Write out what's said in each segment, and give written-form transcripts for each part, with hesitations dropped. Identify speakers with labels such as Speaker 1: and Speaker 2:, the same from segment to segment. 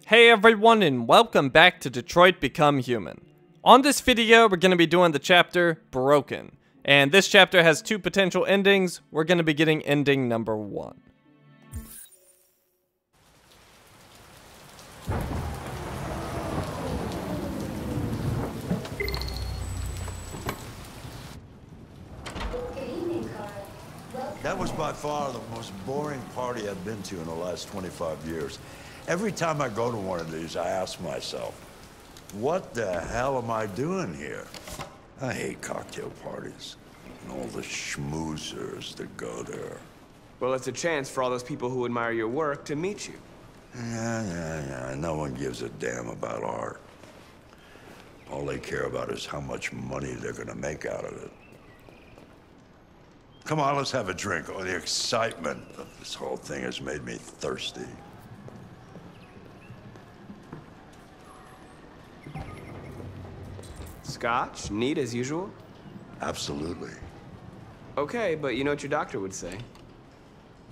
Speaker 1: Hey everyone, and welcome back to Detroit Become Human. On this video, we're going to be doing the chapter Broken. And this chapter has two potential endings. We're going to be getting ending number 1.
Speaker 2: That was by far the most boring party I've been to in the last 25 years. Every time I go to one of these, I ask myself, what the hell am I doing here? I hate cocktail parties and all the schmoozers that go there.
Speaker 3: Well, it's a chance for all those people who admire your work to meet you.
Speaker 2: Yeah. No one gives a damn about art. All they care about is how much money they're gonna make out of it. Come on, let's have a drink. Oh, the excitement of this whole thing has made me thirsty.
Speaker 3: Scotch? Neat as usual?
Speaker 2: Absolutely.
Speaker 3: Okay, but you know what your doctor would say.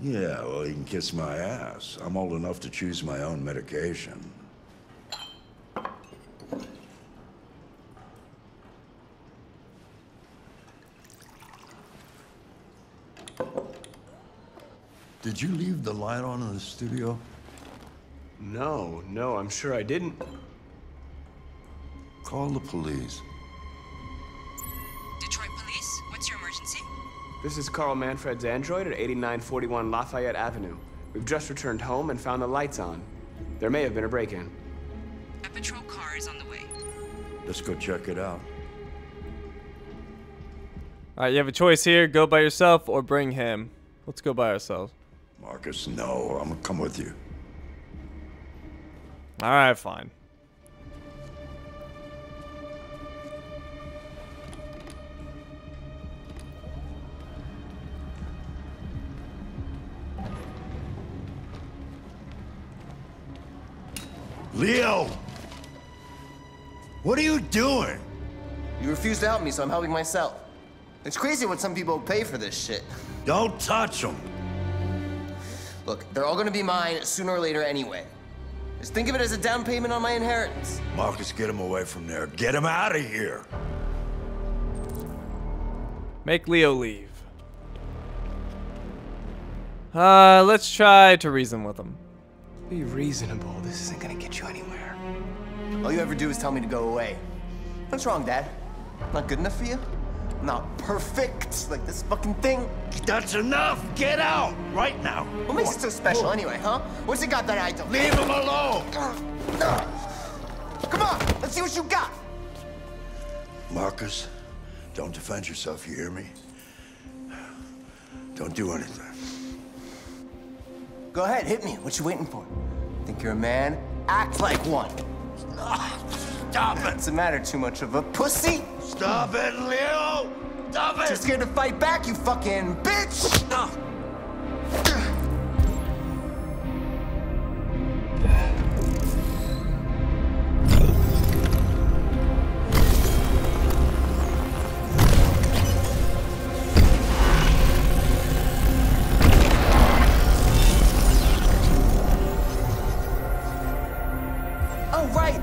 Speaker 2: Yeah, well, he can kiss my ass. I'm old enough to choose my own medication. Did you leave the light on in the studio?
Speaker 3: No, I'm sure I didn't.
Speaker 2: Call the police.
Speaker 4: Detroit Police, what's your emergency?
Speaker 3: This is Carl Manfred's android at 8941 Lafayette Avenue. We've just returned home and found the lights on. There may have been a break-in.
Speaker 4: A patrol car is on the way.
Speaker 2: Let's go check it out.
Speaker 1: Alright, you have a choice here. Go by yourself or bring him. Let's go by ourselves.
Speaker 2: Marcus, no. I'm gonna come with you.
Speaker 1: Alright, fine.
Speaker 2: Leo! What are you doing?
Speaker 5: You refused to help me, so I'm helping myself. It's crazy what some people pay for this shit.
Speaker 2: Don't touch him.
Speaker 5: Look, they're all gonna be mine sooner or later anyway. Just think of it as a down payment on my inheritance.
Speaker 2: Marcus, get him away from there. Get him out of here.
Speaker 1: Make Leo leave. Let's try to reason with him.
Speaker 3: Be reasonable. This isn't gonna get you anywhere.
Speaker 5: All you ever do is tell me to go away. What's wrong, Dad? Not good enough for you? Not perfect, like this fucking thing?
Speaker 2: That's enough. Get out right now.
Speaker 5: What makes it so special anyway, huh? What's it got that I don't?
Speaker 2: Leave him alone.
Speaker 5: Come on, let's see what you got.
Speaker 2: Marcus, don't defend yourself, you hear me? Don't do anything.
Speaker 5: Go ahead, hit me. What you waiting for? Think you're a man? Act like one.
Speaker 2: Stop it.
Speaker 5: What's the matter? Too much of a pussy?
Speaker 2: Stop it, Leo. Stop it.
Speaker 5: Too scared to fight back, you fucking bitch!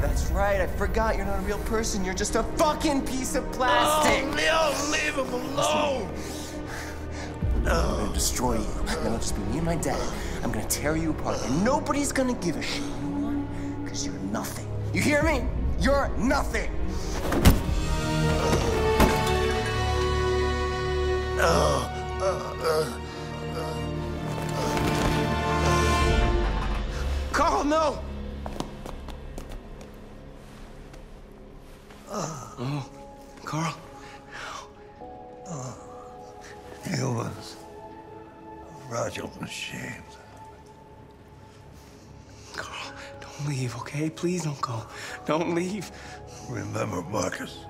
Speaker 5: That's right, I forgot you're not a real person. You're just a fucking piece of plastic.
Speaker 2: Oh, Leo, leave him alone.
Speaker 5: I'm gonna destroy you. Then it'll just be me and my dad. I'm gonna tear you apart, and nobody's gonna give a shit. You know why? Because you're nothing. You hear me? You're nothing.
Speaker 3: Carl, no! Oh, Carl.
Speaker 2: He was a fragile machine.
Speaker 3: Carl, don't leave, okay? Please don't go. Don't leave.
Speaker 2: Remember, Marcus,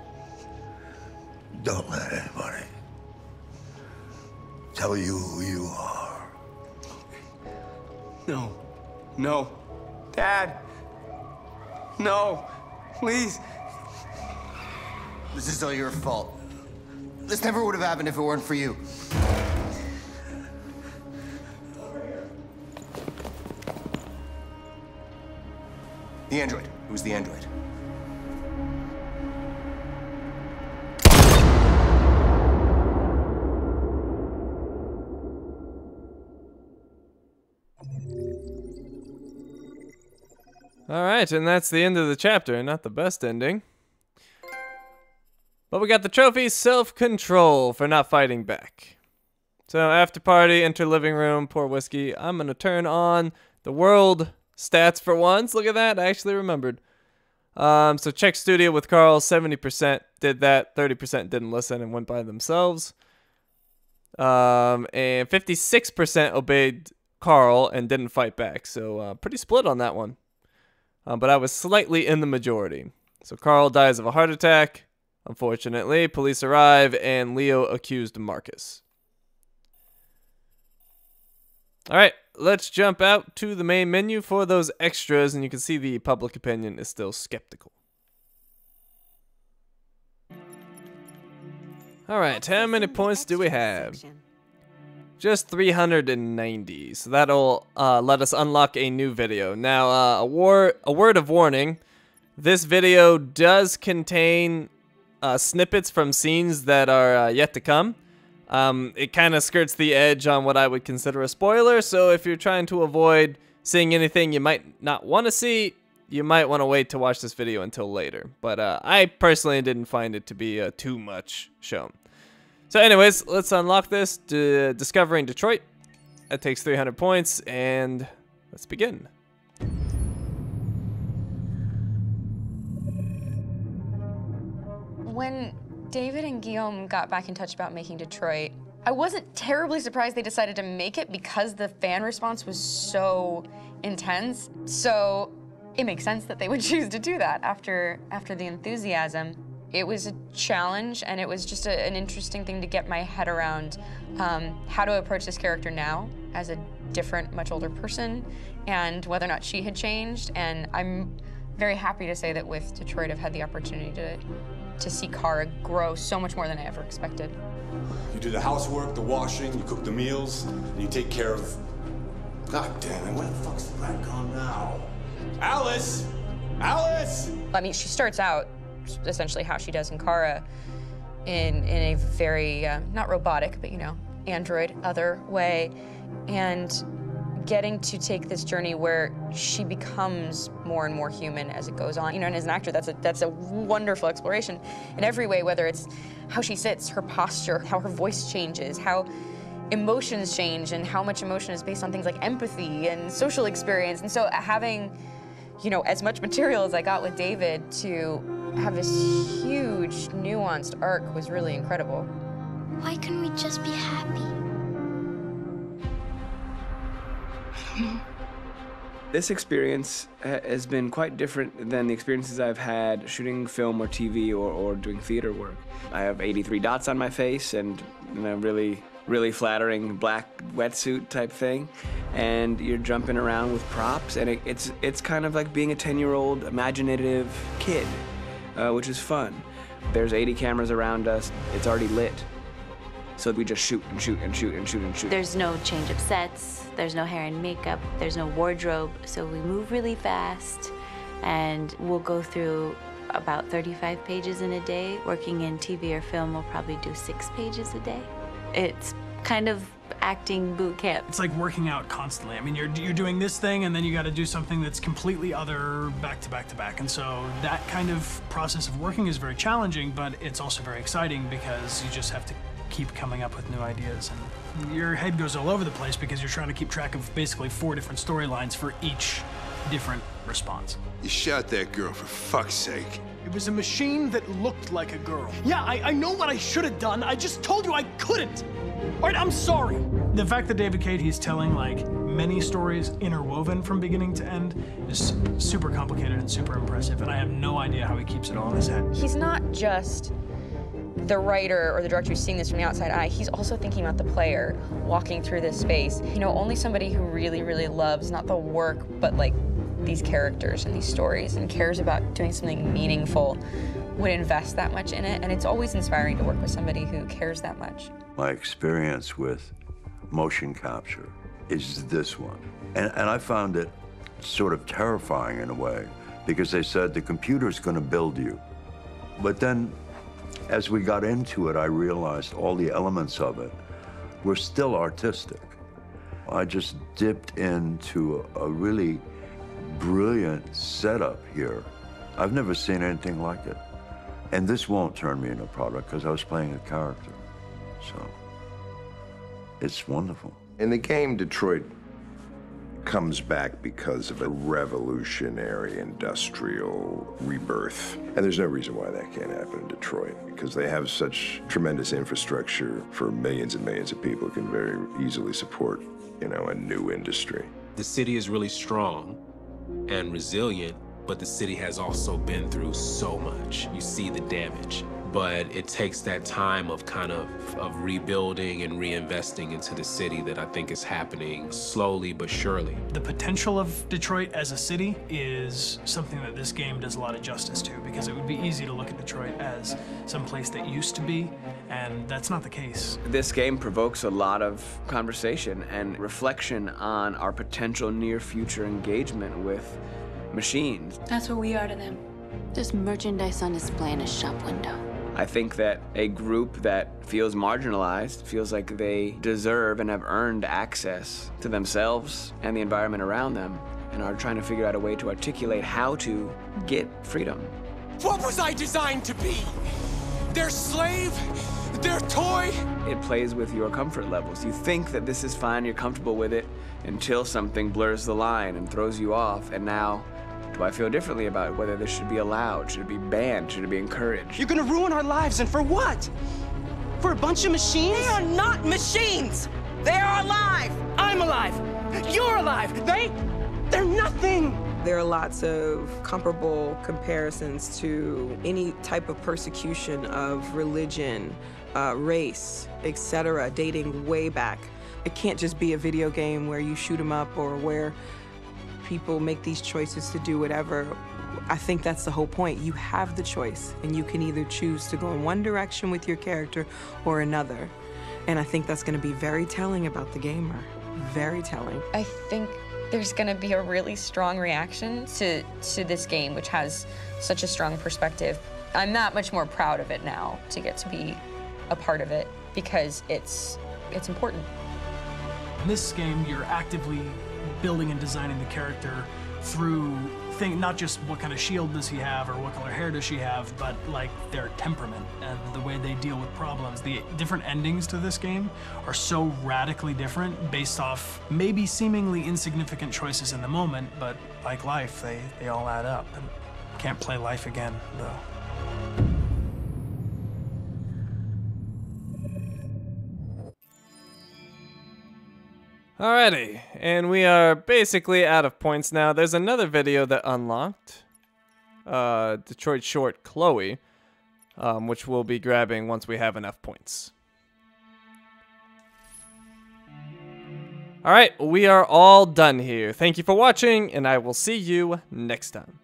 Speaker 2: don't let anybody tell you who you are.
Speaker 3: No. Dad. No. Please.
Speaker 5: This is all your fault. This never would have happened if it weren't for you. The android. It was the android.
Speaker 1: Alright, and that's the end of the chapter. Not the best ending. But we got the trophy self-control for not fighting back. So after party, enter living room, pour whiskey. I'm going to turn on the world stats for once. Look at that. I actually remembered. So check studio with Carl. 70% did that. 30% didn't listen and went by themselves. And 56% obeyed Carl and didn't fight back. So pretty split on that one. But I was slightly in the majority. So Carl dies of a heart attack. Unfortunately, police arrive and Leo accused Marcus. Alright, let's jump out to the main menu for those extras, and you can see the public opinion is still skeptical. Alright, how many points do we have? Just 390, so that'll let us unlock a new video. Now, a word of warning, this video does contain snippets from scenes that are yet to come. It kind of skirts the edge on what I would consider a spoiler, so if you're trying to avoid seeing anything you might not want to see, you might want to wait to watch this video until later. But I personally didn't find it to be too much shown. So anyways, let's unlock this, Discovering Detroit. That takes 300 points, and let's begin.
Speaker 6: When David and Guillaume got back in touch about making Detroit, I wasn't terribly surprised they decided to make it because the fan response was so intense. So it makes sense that they would choose to do that after the enthusiasm. It was a challenge, and it was just an interesting thing to get my head around how to approach this character now as a different, much older person, and whether or not she had changed. And I'm very happy to say that with Detroit, I've had the opportunity to see Kara grow so much more than I ever expected.
Speaker 7: You do the housework, the washing, you cook the meals, and you take care of... God damn it, where the fuck's the rat gone now? Alice! Alice!
Speaker 6: I mean, she starts out essentially how she does in Kara in a very, not robotic, but, you know, android, other way, and getting to take this journey where she becomes more and more human as it goes on. You know, and as an actor, that's a wonderful exploration in every way, whether it's how she sits, her posture, how her voice changes, how emotions change, and how much emotion is based on things like empathy and social experience. And so having, you know, as much material as I got with David to have this huge, nuanced arc was really incredible.
Speaker 8: Why couldn't we just be happy?
Speaker 3: This experience has been quite different than the experiences I've had shooting film or TV or doing theater work. I have 83 dots on my face and a really flattering black wetsuit type thing, and you're jumping around with props, and it's kind of like being a 10-year-old imaginative kid, which is fun. There's 80 cameras around us. It's already lit. So we just shoot and shoot and shoot and shoot and shoot.
Speaker 9: There's no change of sets, there's no hair and makeup, there's no wardrobe, so we move really fast, and we'll go through about 35 pages in a day. Working in TV or film, we'll probably do 6 pages a day. It's kind of acting boot camp.
Speaker 10: It's like working out constantly. I mean, you're doing this thing, and then you got to do something that's completely other back to back to back. And so that kind of process of working is very challenging, but it's also very exciting because you just have to keep coming up with new ideas, and your head goes all over the place because you're trying to keep track of basically 4 different storylines for each different response.
Speaker 7: You shot that girl, for fuck's sake.
Speaker 11: It was a machine that looked like a girl. Yeah, I know what I should have done. I just told you I couldn't. All right, I'm sorry.
Speaker 10: The fact that David Cage, he's telling like many stories interwoven from beginning to end is super complicated and super impressive, and I have no idea how he keeps it all in his head.
Speaker 6: He's not just the writer or the director who's seeing this from the outside eye, he's also thinking about the player walking through this space. You know, only somebody who really, really loves not the work, but like these characters and these stories and cares about doing something meaningful would invest that much in it. And it's always inspiring to work with somebody who cares that much.
Speaker 2: My experience with motion capture is this one. And I found it sort of terrifying in a way, because they said the computer's going to build you. But then, as we got into it, I realized all the elements of it were still artistic. I just dipped into a really brilliant setup here. I've never seen anything like it. And this won't turn me into a product because I was playing a character. So, it's wonderful.
Speaker 12: In the game, Detroit comes back because of a revolutionary industrial rebirth. And there's no reason why that can't happen in Detroit, because they have such tremendous infrastructure for millions and millions of people who can very easily support, you know, a new industry.
Speaker 13: The city is really strong and resilient, but the city has also been through so much. You see the damage. But it takes that time of kind of rebuilding and reinvesting into the city that I think is happening slowly but surely.
Speaker 10: The potential of Detroit as a city is something that this game does a lot of justice to, because it would be easy to look at Detroit as some place that used to be, and that's not the case.
Speaker 3: This game provokes a lot of conversation and reflection on our potential near future engagement with machines.
Speaker 9: That's what we are to them. Just merchandise on display in a shop window.
Speaker 3: I think that a group that feels marginalized, feels like they deserve and have earned access to themselves and the environment around them, and are trying to figure out a way to articulate how to get freedom.
Speaker 11: What was I designed to be? Their slave? Their toy?
Speaker 3: It plays with your comfort levels. You think that this is fine, you're comfortable with it, until something blurs the line and throws you off, and now, do I feel differently about whether this should be allowed? Should it be banned? Should it be encouraged?
Speaker 11: You're gonna ruin our lives, and for what? For a bunch of machines?
Speaker 14: They are not machines! They are alive!
Speaker 11: I'm alive! You're alive! They're nothing!
Speaker 15: There are lots of comparable comparisons to any type of persecution of religion, race, etc., dating way back. It can't just be a video game where you shoot 'em up or where people make these choices to do whatever. I think that's the whole point. You have the choice, and you can either choose to go in one direction with your character or another. And I think that's going to be very telling about the gamer. Very telling.
Speaker 6: I think there's going to be a really strong reaction to this game, which has such a strong perspective. I'm that much more proud of it now to get to be a part of it, because it's important.
Speaker 10: In this game, you're actively building and designing the character through not just what kind of shield does he have or what color hair does she have, but like their temperament and the way they deal with problems. The different endings to this game are so radically different based off maybe seemingly insignificant choices in the moment, but like life, they all add up. And can't play life again, though.
Speaker 1: Alrighty, and we are basically out of points now. There's another video that unlocked, Detroit short Chloe, which we'll be grabbing once we have enough points. Alright, we are all done here. Thank you for watching, and I will see you next time.